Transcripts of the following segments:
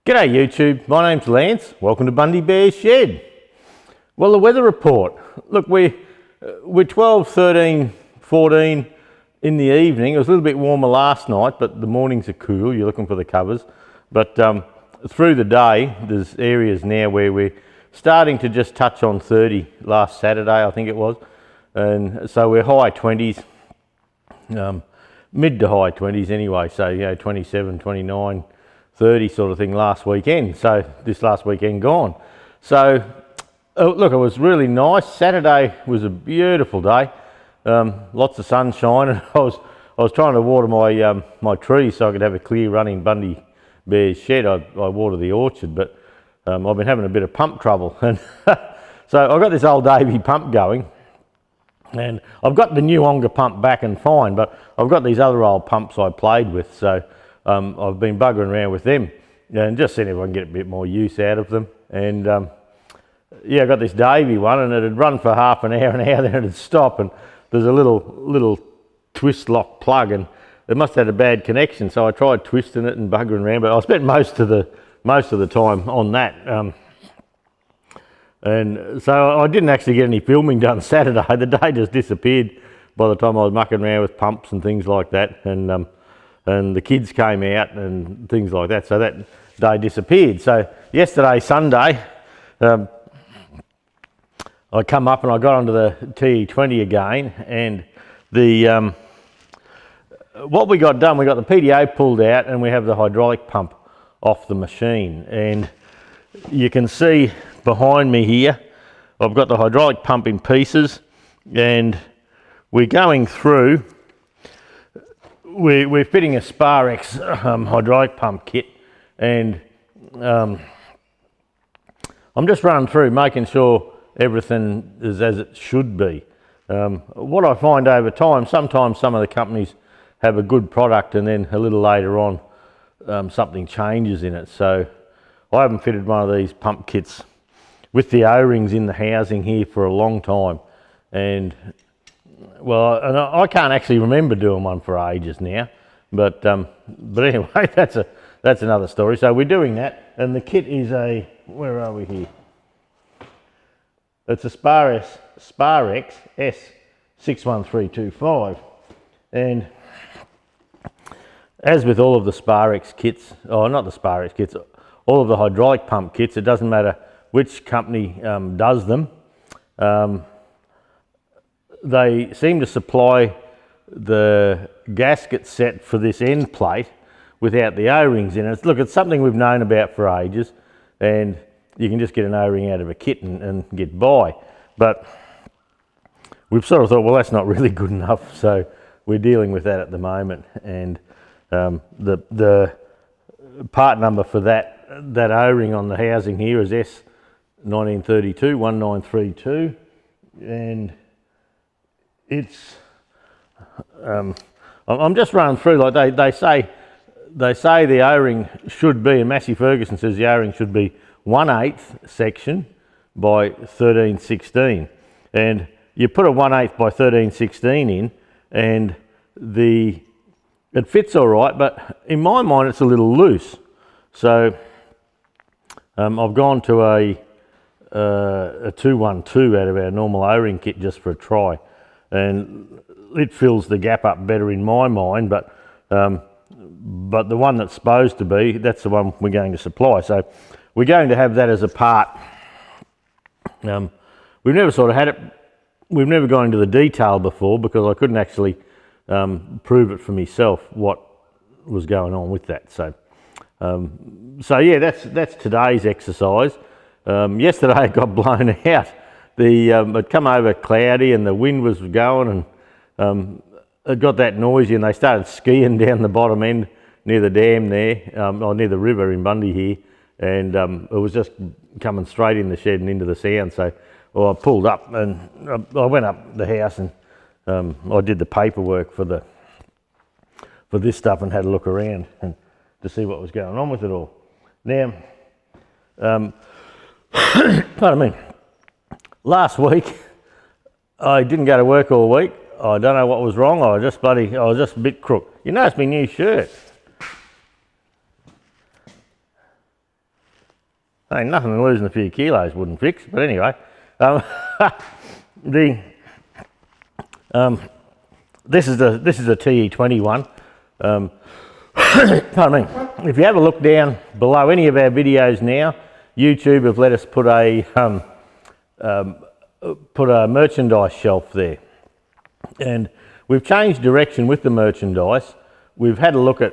G'day YouTube, my name's Lance. Welcome to Bundy Bear's Shed. Well, the weather report. Look, we're 12, 13, 14 in the evening. It was a little bit warmer last night, but the mornings are cool. You're looking for the covers. But through the day, there's areas now where we're starting to just touch on 30 last Saturday, I think it was. And so we're high 20s, mid to high 20s anyway. So, 27, 29, 30 sort of thing last weekend. So this last weekend gone. So look, it was really nice. Saturday was a beautiful day. Lots of sunshine, and I was trying to water my my trees so I could have a clear running Bundy Bear's Shed. I water the orchard, but I've been having a bit of pump trouble, and so I've got this old Davy pump going, and I've got the new Onga pump back and fine, but I've got these other old pumps I played with, so I've been buggering around with them and just seeing if I can get a bit more use out of them. And yeah, I got this Davy one, and it had run for half an hour, then it'd stop, and there's a little twist lock plug, and it must have had a bad connection. So I tried twisting it and buggering around, but I spent most of the time on that. And so I didn't actually get any filming done Saturday. The day just disappeared by the time I was mucking around with pumps and things like that, and the kids came out and things like that, so that day disappeared. So yesterday, Sunday, I come up and I got onto the TE20 again, and the what we got done, we got the PDO pulled out, and we have the hydraulic pump off the machine. And you can see behind me here, I've got the hydraulic pump in pieces, and we're going through. We're fitting a Sparex hydraulic pump kit, and I'm just running through making sure everything is as it should be. What I find over time, sometimes some of the companies have a good product and then a little later on something changes in it. So I haven't fitted one of these pump kits with the O-rings in the housing here for a long time, and well, and I can't actually remember doing one for ages now, but anyway, that's another story. So we're doing that, and the kit is where are we here? It's a Sparex S61325, and as with all of the Sparex kits, not the Sparex kits, all of the hydraulic pump kits, it doesn't matter which company does them. They seem to supply the gasket set for this end plate without the O-rings in it. Look, it's something we've known about for ages, and you can just get an O-ring out of a kit and get by. But we've sort of thought, well, that's not really good enough, so we're dealing with that at the moment. And the part number for that O-ring on the housing here is S1932 1932, and it's I'm just running through, like they say the O-ring should be, and Massey Ferguson says the O-ring should be 1/8 section by 13/16, and you put a 1/8 by 13/16 in, and it fits all right, but in my mind it's a little loose. So I've gone to a 212 out of our normal O-ring kit just for a try, and it fills the gap up better in my mind, but the one that's supposed to be, that's the one we're going to supply. So we're going to have that as a part. We've never sort of had it, we've never gone into the detail before because I couldn't actually prove it for myself what was going on with that. So yeah, that's today's exercise. Yesterday it got blown out. It come over cloudy and the wind was going, and it got that noisy, and they started skiing down the bottom end near the dam there, or near the river in Bundy here, and it was just coming straight in the shed and into the sound. So I pulled up and I went up the house, and I did the paperwork for this stuff and had a look around and to see what was going on with it all. Now, pardon me. Last week, I didn't go to work all week. I don't know what was wrong. I was just a bit crook. You notice my new shirt. Ain't nothing losing a few kilos wouldn't fix. But anyway, the this is a TE20 one. Pardon me. If you have a look down below any of our videos now, YouTube have let us put a merchandise shelf there, and we've changed direction with the merchandise. We've had a look at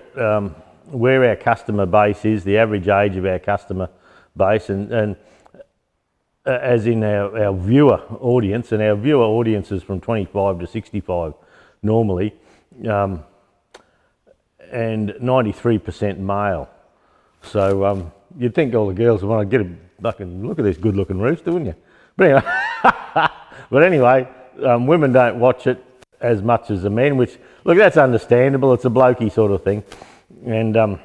where our customer base is, the average age of our customer base, and as in our viewer audience, and our viewer audience is from 25 to 65 normally, and 93% male. So you'd think all the girls would want to get a fucking look at this good looking rooster, wouldn't you? But anyway, women don't watch it as much as the men, which, look, that's understandable. It's a blokey sort of thing. And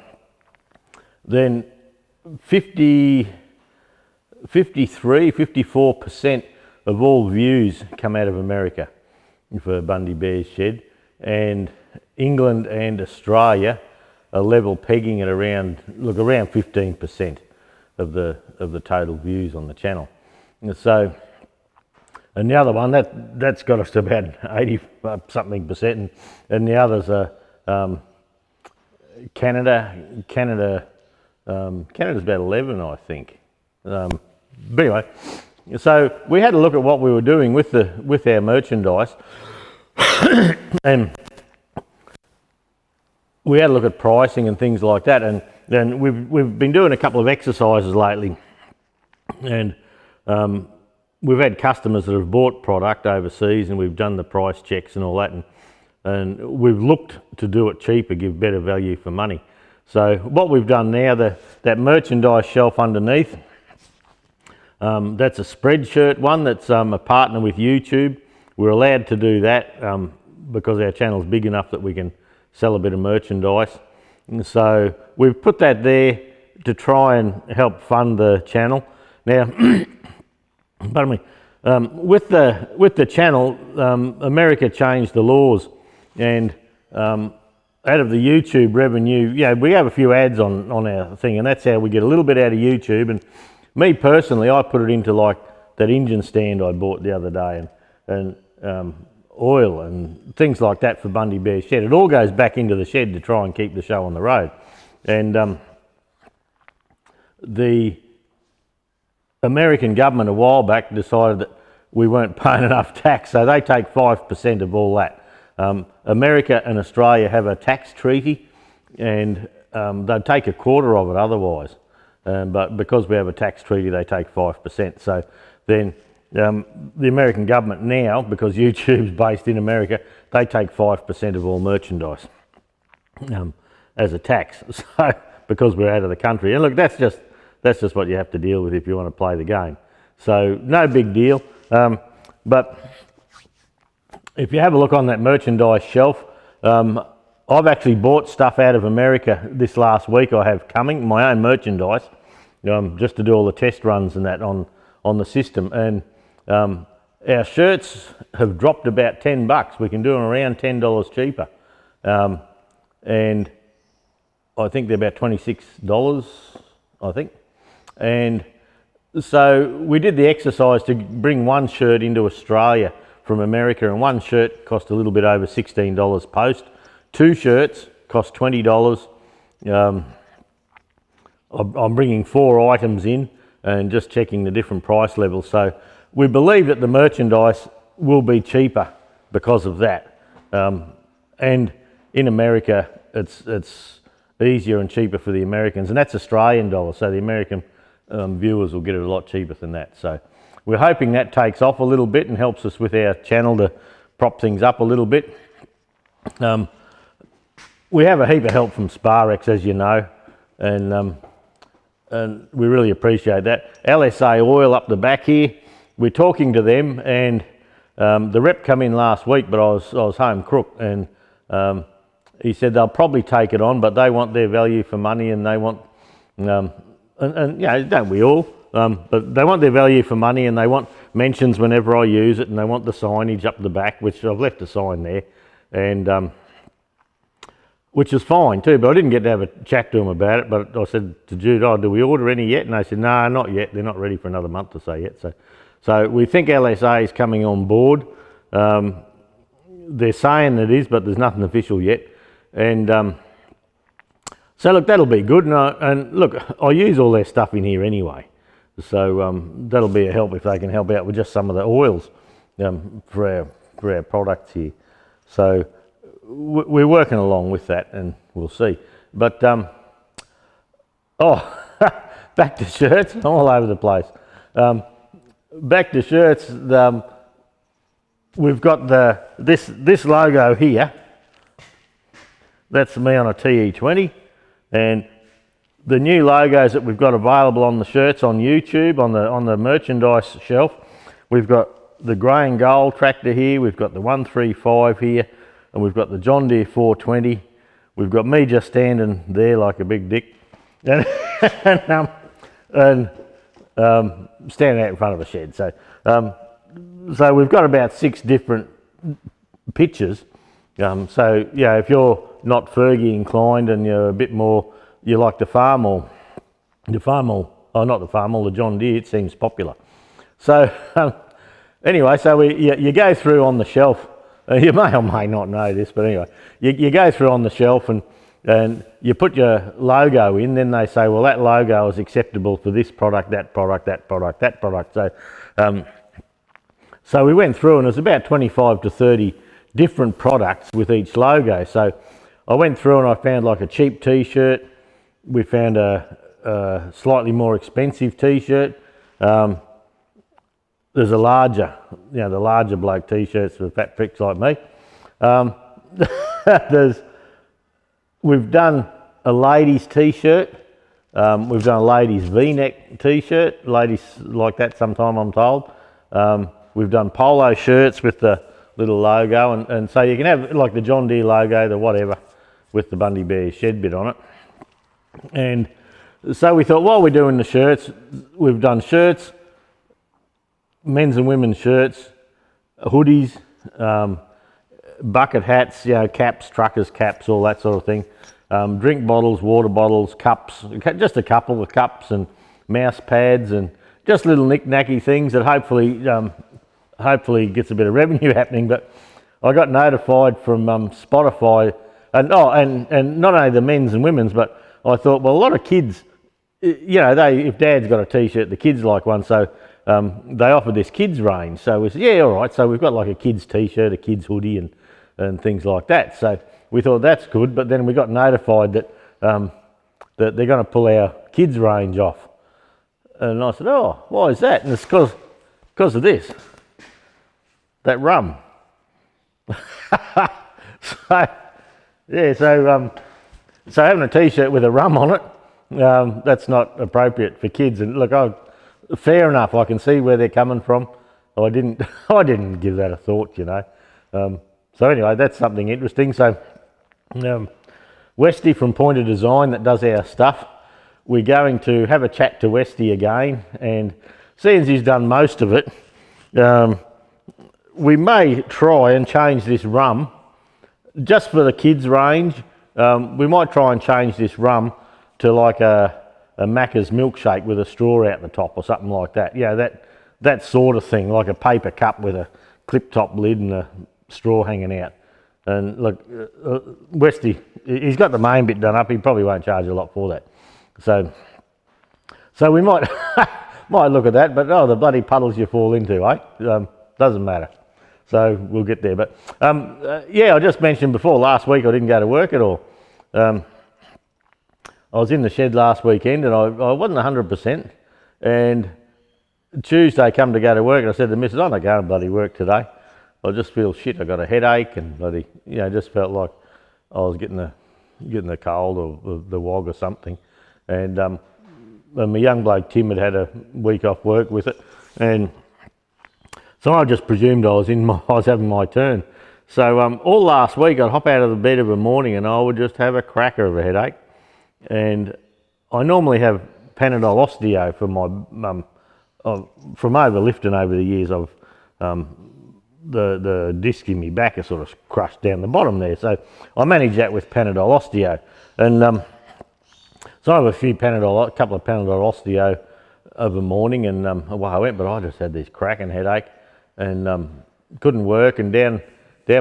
then 54% of all views come out of America for Bundy Bear's Shed, and England and Australia are level pegging at around 15% of the total views on the channel. And so, and the other one that's got us to about 80 something percent, and the others are Canada. Canada's about 11, I think. But anyway, so we had a look at what we were doing with our merchandise, and we had a look at pricing and things like that, and then we've been doing a couple of exercises lately, and we've had customers that have bought product overseas, and we've done the price checks and all that, and we've looked to do it cheaper, give better value for money. So what we've done now, that merchandise shelf underneath, that's a Spreadshirt one that's a partner with YouTube. We're allowed to do that because our channel's big enough that we can sell a bit of merchandise. And so we've put that there to try and help fund the channel. Now, pardon me, with the channel, America changed the laws, and out of the YouTube revenue, we have a few ads on our thing, and that's how we get a little bit out of YouTube. And me personally, I put it into like that engine stand I bought the other day, and oil and things like that for Bundy Bear's Shed. It all goes back into the shed to try and keep the show on the road. And the American government a while back decided that we weren't paying enough tax, so they take 5% of all that. America and Australia have a tax treaty, and they'd take a quarter of it otherwise. But because we have a tax treaty, they take 5%. So then the American government now, because YouTube's based in America, they take 5% of all merchandise as a tax. So because we're out of the country, and look, that's just what you have to deal with if you want to play the game. So no big deal. But if you have a look on that merchandise shelf, I've actually bought stuff out of America this last week. I have coming, my own merchandise, just to do all the test runs and that on the system. And our shirts have dropped about $10. We can do them around $10 cheaper. And I think they're about $26, I think. And so we did the exercise to bring one shirt into Australia from America, and one shirt cost a little bit over $16 post. Two shirts cost $20. I'm bringing 4 items in and just checking the different price levels. So we believe that the merchandise will be cheaper because of that. And in America, it's easier and cheaper for the Americans, and that's Australian dollars. So the American viewers will get it a lot cheaper than that. So we're hoping that takes off a little bit and helps us with our channel to prop things up a little bit. We have a heap of help from Sparex, as you know, and we really appreciate that. LSA Oil up the back here, we're talking to them, and the rep come in last week, but I was home crook, and he said they'll probably take it on, but they want their value for money, and they want, and don't we all? But they want their value for money, and they want mentions whenever I use it, and they want the signage up the back, which I've left a sign there, and which is fine too, but I didn't get to have a chat to them about it. But I said to Jude, "Oh, do we order any yet?" And they said, "No, not yet. They're not ready for another month or so yet." So we think LSA is coming on board. They're saying it is, but there's nothing official yet. And so look, that'll be good. And look, I use all their stuff in here anyway. So that'll be a help if they can help out with just some of the oils for our products here. So we're working along with that, and we'll see. But back to shirts. I'm all over the place. Back to shirts. We've got this logo here. That's me on a TE20, and the new logos that we've got available on the shirts on YouTube on the merchandise shelf. We've got the grey and gold tractor here. We've got the 135 here, and we've got the John Deere 420. We've got me just standing there like a big dick, and standing out in front of a shed. So we've got about 6 different pictures. So yeah, if you're not Fergie inclined and you're a bit more, you like the Farmall, the John Deere, it seems popular. So anyway, so you go through on the shelf. You may or may not know this, but anyway, you go through on the shelf and you put your logo in. Then they say, well, that logo is acceptable for this product, that product, that product, that product. So we went through, and there's about 25 to 30 different products with each logo. So I went through and I found like a cheap t-shirt. We found a slightly more expensive t-shirt. There's a larger, the larger bloke t-shirts for fat pricks like me. We've done a ladies t-shirt. We've done a ladies v-neck t-shirt. Ladies like that sometime, I'm told. We've done polo shirts with the little logo, and so you can have like the John Deere logo, the whatever, with the Bundy Bear shed bit on it. And so we thought, while we're doing the shirts, we've done shirts, men's and women's shirts, hoodies, bucket hats, caps, truckers' caps, all that sort of thing. Drink bottles, water bottles, cups, just a couple of cups and mouse pads and just little knick-knacky things that hopefully gets a bit of revenue happening. But I got notified from Spotify, and not only the men's and women's, but I thought, well, a lot of kids, if Dad's got a t-shirt, the kids like one, so they offered this kids range. So we said, yeah, all right. So we've got like a kids t-shirt, a kids hoodie, and things like that. So we thought that's good, but then we got notified that they're going to pull our kids range off. And I said, oh, why is that? And it's because of this, that rum. So having a t-shirt with a rum on it, that's not appropriate for kids. And look, fair enough, I can see where they're coming from. I didn't give that a thought, So anyway, that's something interesting. So Westy from Pointer Design that does our stuff, we're going to have a chat to Westy again, and seeing as he's done most of it, we may try and change this rum just for the kids range. We might try and change this rum to like a Macca's milkshake with a straw out the top or something like that. That sort of thing, like a paper cup with a clip top lid and a straw hanging out. And look, Westy, he's got the main bit done up. He probably won't charge a lot for that. So we might look at that. But the bloody puddles you fall into, doesn't matter. So we'll get there. But I just mentioned before, last week I didn't go to work at all. I was in the shed last weekend and I wasn't 100%. And Tuesday I come to go to work and I said to the missus, I'm not going to bloody work today. I just feel shit. I got a headache and bloody, just felt like I was getting the cold or the wog or something. And my young bloke Tim had a week off work with it, and so I just presumed I was having my turn. So all last week I'd hop out of the bed of a morning and I would just have a cracker of a headache. And I normally have Panadol Osteo for my from overlifting over the years. I've the disc in my back is sort of crushed down the bottom there. So I managed that with Panadol Osteo. And so I have a couple of Panadol Osteo of a morning, and well, I went, but I just had this cracking headache and couldn't work. And down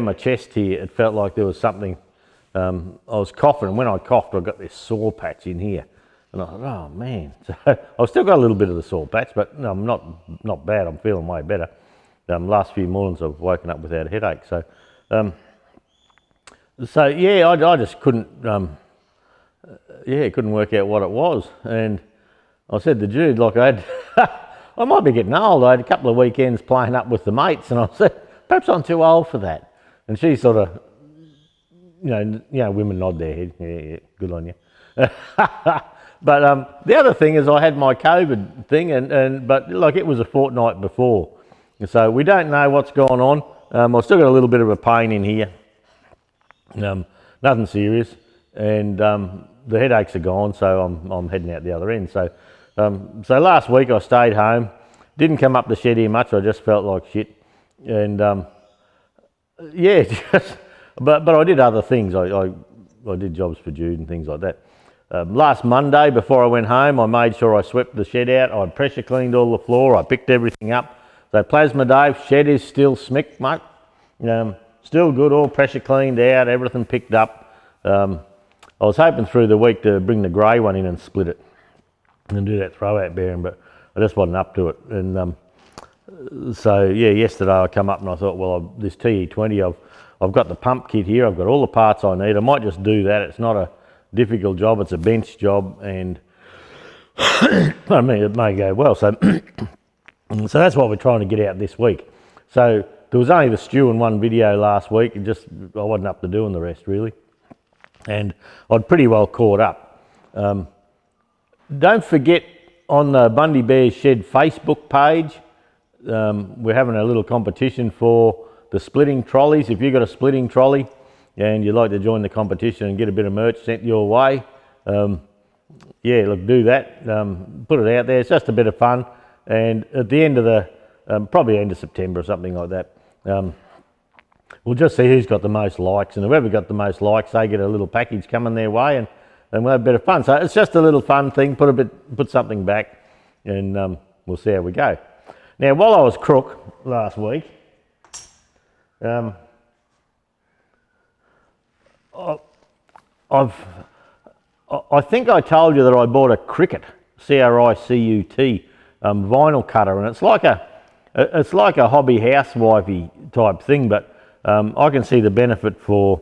my chest here, it felt like there was something. I was coughing, and when I coughed, I got this sore patch in here. And I thought, oh man. So I've still got a little bit of the sore patch, but no, I'm not bad. I'm feeling way better. Last few mornings I've woken up without a headache. So, yeah, I just couldn't, couldn't work out what it was. And I said to Jude, like I might be getting old. I had a couple of weekends playing up with the mates, and I said, perhaps I'm too old for that. And she sort of, women nod their head. Yeah, good on you. But the other thing is I had my COVID thing, but like it was a fortnight before. So we don't know what's gone on. I've still got a little bit of a pain in here. Nothing serious. And the headaches are gone, so I'm heading out the other end. So last week I stayed home. Didn't come up the shed here much. I just felt like shit. And but I did other things. I did jobs for Jude and things like that. Last Monday, before I went home, I made sure I swept the shed out. I pressure cleaned all the floor. I picked everything up. So Plasma Dave, shed is still smick, mate. Still good, all pressure cleaned out, everything picked up. I was hoping through the week to bring the grey one in and split it and do that throw-out bearing, but I just wasn't up to it. And so yeah, yesterday I come up and I thought, well, this TE20, I've got the pump kit here. I've got all the parts I need. I might just do that. It's not a difficult job. It's a bench job, and I mean, it may go well. So that's what we're trying to get out this week. So there was only the stew and one video last week, and I wasn't up to doing the rest really. And I'd pretty well caught up. Don't forget, on the Bundy Bear's Shed Facebook page, we're having a little competition for the splitting trolleys. If you've got a splitting trolley and you'd like to join the competition and get a bit of merch sent your way, yeah, look, do that. Put it out there. It's just a bit of fun. And at the end of probably end of September or something like that, we'll just see who's got the most likes, and whoever got the most likes, they get a little package coming their way, and we'll have a bit of fun. So it's just a little fun thing. Put something back, and we'll see how we go. Now, while I was crook last week, I think I told you that I bought a Cricut, C-R-I-C-U-T, vinyl cutter, and it's like a hobby housewifey type thing, but I can see the benefit for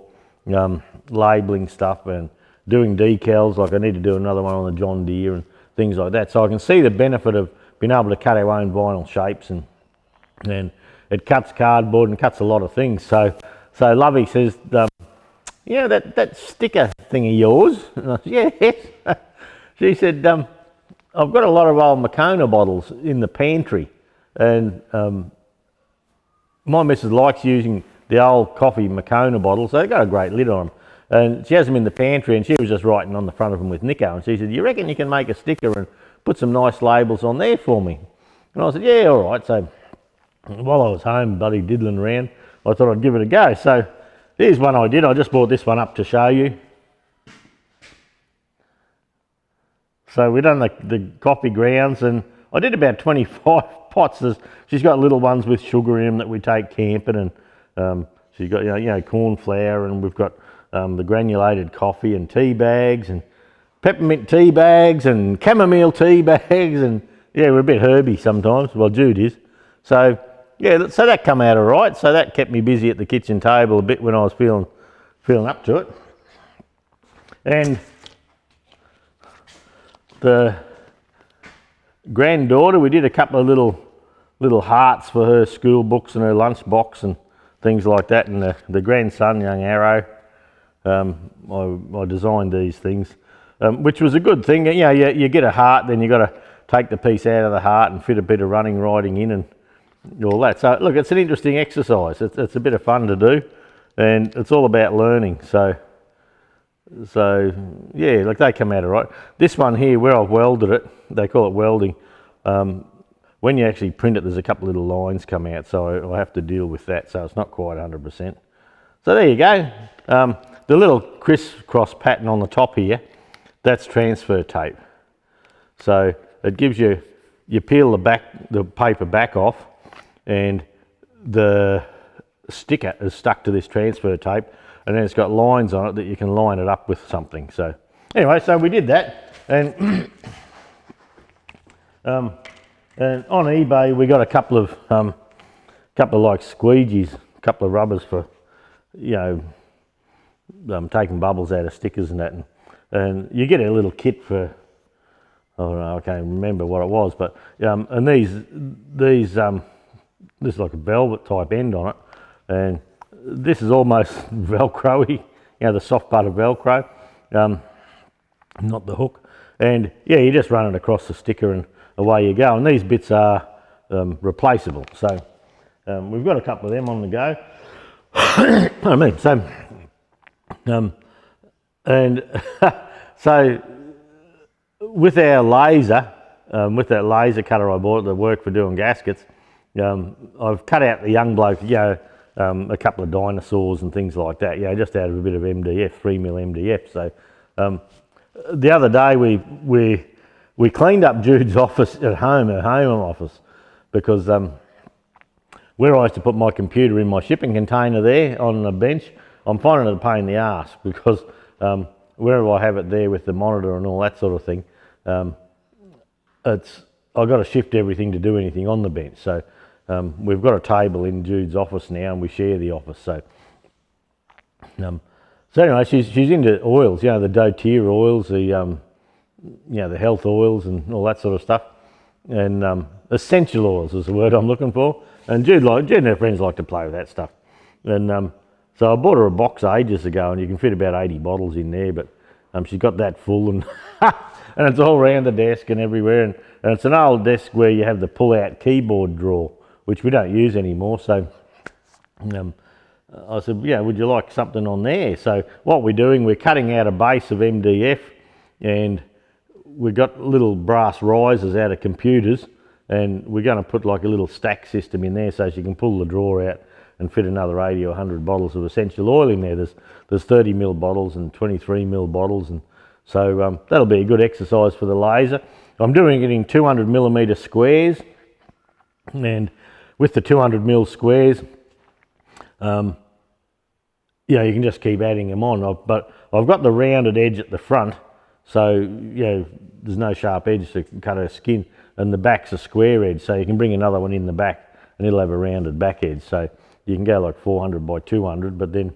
labelling stuff and doing decals. Like I need to do another one on the John Deere and things like that. So I can see the benefit of being able to cut our own vinyl shapes, and it cuts cardboard and cuts a lot of things. So Lovey says, that sticker thing of yours. And I said, yes. She said, I've got a lot of old Makona bottles in the pantry, and my missus likes using the old coffee Makona bottles. So they've got a great lid on them. And she has them in the pantry, and she was just writing on the front of them with Nico. And she said, you reckon you can make a sticker and put some nice labels on there for me? And I said, yeah, all right. So while I was home, buddy, diddling around, I thought I'd give it a go. So here's one I did. I just brought this one up to show you. So we've done the coffee grounds, and I did about 25 pots. She's got little ones with sugar in them that we take camping, and she's got corn flour, and we've got the granulated coffee and tea bags and peppermint tea bags and chamomile tea bags, and yeah, we're a bit herby sometimes. Well, Jude is. So yeah, so that come out all right. So that kept me busy at the kitchen table a bit when I was feeling up to it. And the granddaughter, we did a couple of little hearts for her school books and her lunch box and things like that. And the grandson, young Arrow, I designed these things, which was a good thing. You get a heart, then you got to take the piece out of the heart and fit a bit of running writing in and all that. So look, it's an interesting exercise. It's a bit of fun to do, and it's all about learning. So yeah, like they come out all right. This one here, where I've welded it, they call it welding. when you actually print it, there's a couple of little lines come out, so I have to deal with that, so it's not quite 100%. So there you go. The little crisscross pattern on the top here, that's transfer tape. So it gives you, you peel the paper back off, and the sticker is stuck to this transfer tape, and then it's got lines on it that you can line it up with something. So anyway, so we did that, and and on eBay we got a couple of like squeegees, a couple of rubbers for, you know, taking bubbles out of stickers and that, and you get a little kit for, I don't know, I can't remember what it was, but and these this is like a velvet type end on it, and this is almost Velcro-y, you know, the soft part of Velcro, not the hook, and yeah, you just run it across the sticker and away you go, and these bits are replaceable, so we've got a couple of them on the go. I mean, so and so with our laser, with that laser cutter I bought that worked for doing gaskets, I've cut out the young bloke, you know, a couple of dinosaurs and things like that, you know, just out of a bit of MDF, 3mm MDF. So the other day we cleaned up Jude's office at home, her home office, because where I used to put my computer in my shipping container there on the bench, I'm finding it a pain in the arse, because wherever I have it there with the monitor and all that sort of thing, I've got to shift everything to do anything on the bench. So we've got a table in Jude's office now, and we share the office. So so anyway, she's into oils, you know, the doTERRA oils, the you know, the health oils and all that sort of stuff, and essential oils is the word I'm looking for. And Jude and her friends like to play with that stuff, and so I bought her a box ages ago, and you can fit about 80 bottles in there, but she's got that full, and and it's all around the desk and everywhere, and it's an old desk where you have the pull-out keyboard drawer, which we don't use anymore. So I said, yeah, would you like something on there? So what we're doing, we're cutting out a base of MDF, and we've got little brass risers out of computers, and we're going to put like a little stack system in there, so she can pull the drawer out and fit another 80 or 100 bottles of essential oil in there. There's 30ml bottles and 23ml bottles, and so that'll be a good exercise for the laser. I'm doing it in 200mm squares, and with the 200mm squares, yeah, you can just keep adding them on. But I've got the rounded edge at the front, so you know, there's no sharp edge to cut her skin, and the back's a square edge, so you can bring another one in the back and it'll have a rounded back edge, so you can go like 400 by 200, but then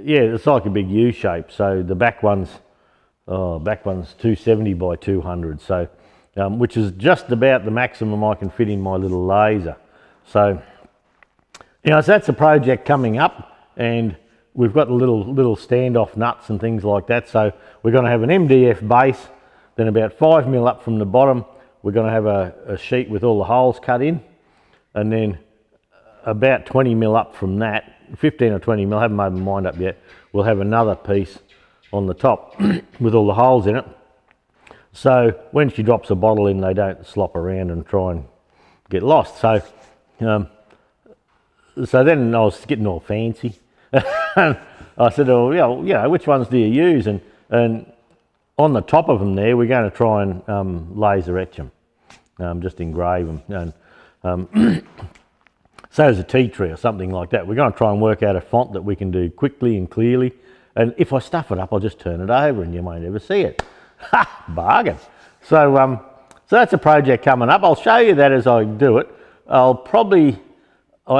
yeah, it's like a big U shape, so the back one's 270 by 200, so which is just about the maximum I can fit in my little laser. So you know, so that's a project coming up, and we've got the little standoff nuts and things like that. So we're going to have an MDF base, then about 5mm up from the bottom we're going to have a sheet with all the holes cut in, and then about 20mm up from that, 15 or 20mm, I haven't made my mind up yet, we'll have another piece on the top with all the holes in it. So when she drops a bottle in, they don't slop around and try and get lost. So so then I was getting all fancy. I said, oh, yeah, you know, which ones do you use? And on the top of them there, we're going to try and laser etch them, just engrave them. And so as a tea tree or something like that, we're going to try and work out a font that we can do quickly and clearly. And if I stuff it up, I'll just turn it over and you won't ever see it. Ha! Bargain. So, so that's a project coming up. I'll show you that as I do it. I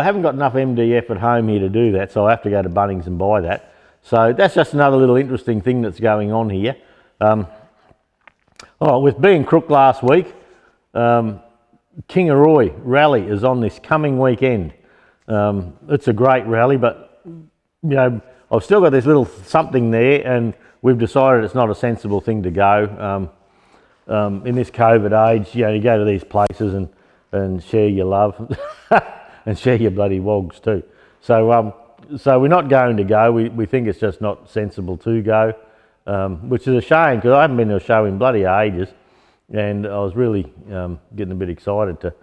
haven't got enough MDF at home here to do that, so I have to go to Bunnings and buy that. So that's just another little interesting thing that's going on here. With being Crook last week, Kangaroo rally is on this coming weekend. It's a great rally, but you know, I've still got this little something there, and we've decided it's not a sensible thing to go. In this COVID age, you know, you go to these places and share your love and share your bloody wogs too. So so we're not going to go. We think it's just not sensible to go, which is a shame, because I haven't been to a show in bloody ages, and I was really getting a bit excited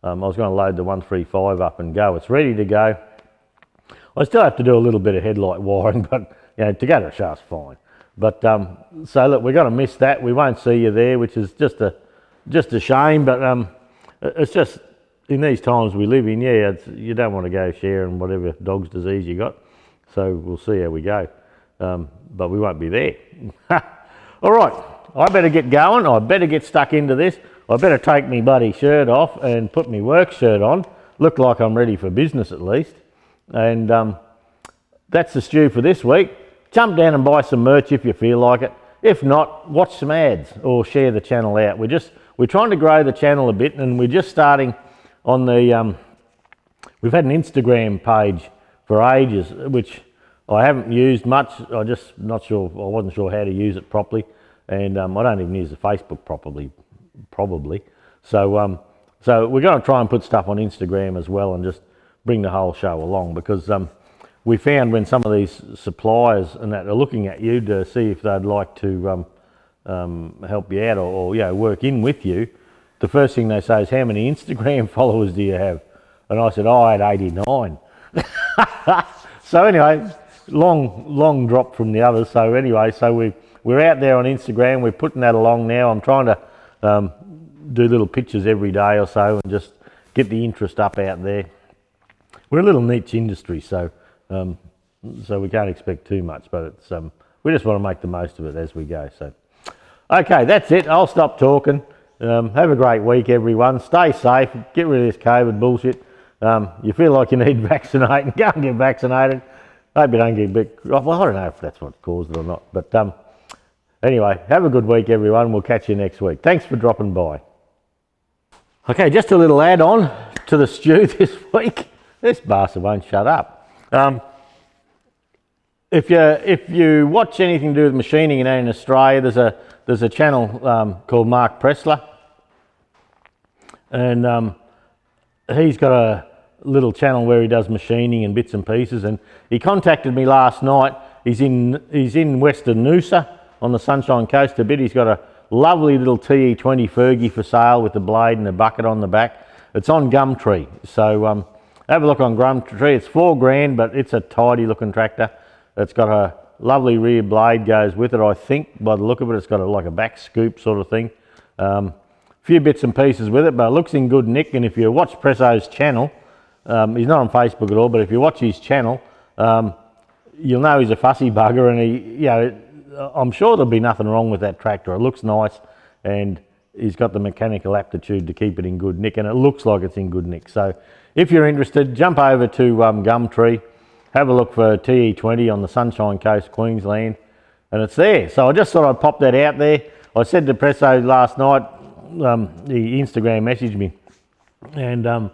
I was going to load the 135 up and go. It's ready to go. I still have to do a little bit of headlight wiring, but you know, to go to the shaft's fine. But so look, we're going to miss that. We won't see you there, which is just a shame. But it's just in these times we live in. Yeah, you don't want to go sharing whatever dog's disease you got. So we'll see how we go. But we won't be there. All right, I better get going. I better get stuck into this. I better take my bloody shirt off and put my work shirt on. Look like I'm ready for business at least. And that's the stew for this week. Jump down and buy some merch if you feel like it. If not, watch some ads or share the channel out. We're trying to grow the channel a bit, and we're just starting on the. We've had an Instagram page for ages, which I haven't used much. I just not sure. I wasn't sure how to use it properly, and I don't even use the Facebook properly, probably. So we're going to try and put stuff on Instagram as well, and just bring the whole show along, because we found when some of these suppliers and that are looking at you to see if they'd like to help you out or you know, work in with you, the first thing they say is, how many Instagram followers do you have? And I said, oh, I had 89. So anyway, long drop from the others. So anyway, so we're out there on Instagram. We're putting that along now. I'm trying to do little pictures every day or so and just get the interest up out there. We're a little niche industry, so we can't expect too much, but it's we just want to make the most of it as we go. So, okay, that's it. I'll stop talking. Have a great week, everyone. Stay safe. Get rid of this COVID bullshit. You feel like you need vaccinating, go and get vaccinated. Hope you don't get bit. Well, I don't know if that's what caused it or not. But anyway, have a good week, everyone. We'll catch you next week. Thanks for dropping by. Okay, just a little add-on to the stew this week. This bastard won't shut up. If you watch anything to do with machining in Australia, there's a channel called Mark Pressler, and he's got a little channel where he does machining and bits and pieces. And he contacted me last night. He's in Western Noosa on the Sunshine Coast a bit. He's got a lovely little TE20 Fergie for sale with the blade and a bucket on the back. It's on Gumtree, so have a look on Gumtree. It's $4,000, but it's a tidy looking tractor. It's got a lovely rear blade goes with it, I think. By the look of it, it's got like a back scoop sort of thing. Few bits and pieces with it, but it looks in good nick. And if you watch Presso's channel, he's not on Facebook at all, but if you watch his channel, you'll know he's a fussy bugger, and I'm sure there'll be nothing wrong with that tractor. It looks nice, and he's got the mechanical aptitude to keep it in good nick, and it looks like it's in good nick. So if you're interested, jump over to Gumtree, have a look for TE20 on the Sunshine Coast, Queensland, and it's there. So I just thought I'd pop that out there. I said to Presso last night, he Instagram messaged me and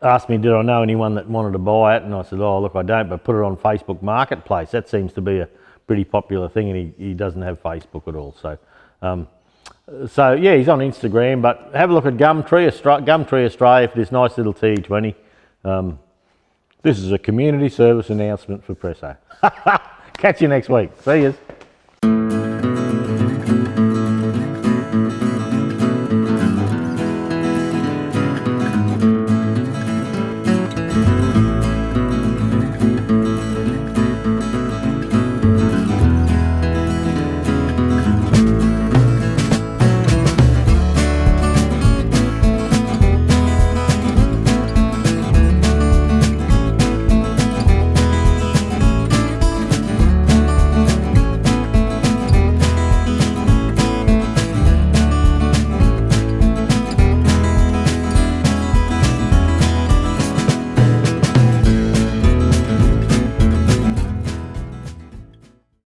asked me did I know anyone that wanted to buy it, and I said, oh look, I don't, but put it on Facebook Marketplace. That seems to be a pretty popular thing, and he doesn't have Facebook at all. So yeah, he's on Instagram, but have a look at Gumtree Australia for this nice little TE20. This is a community service announcement for Presso. Catch you next week. See yous.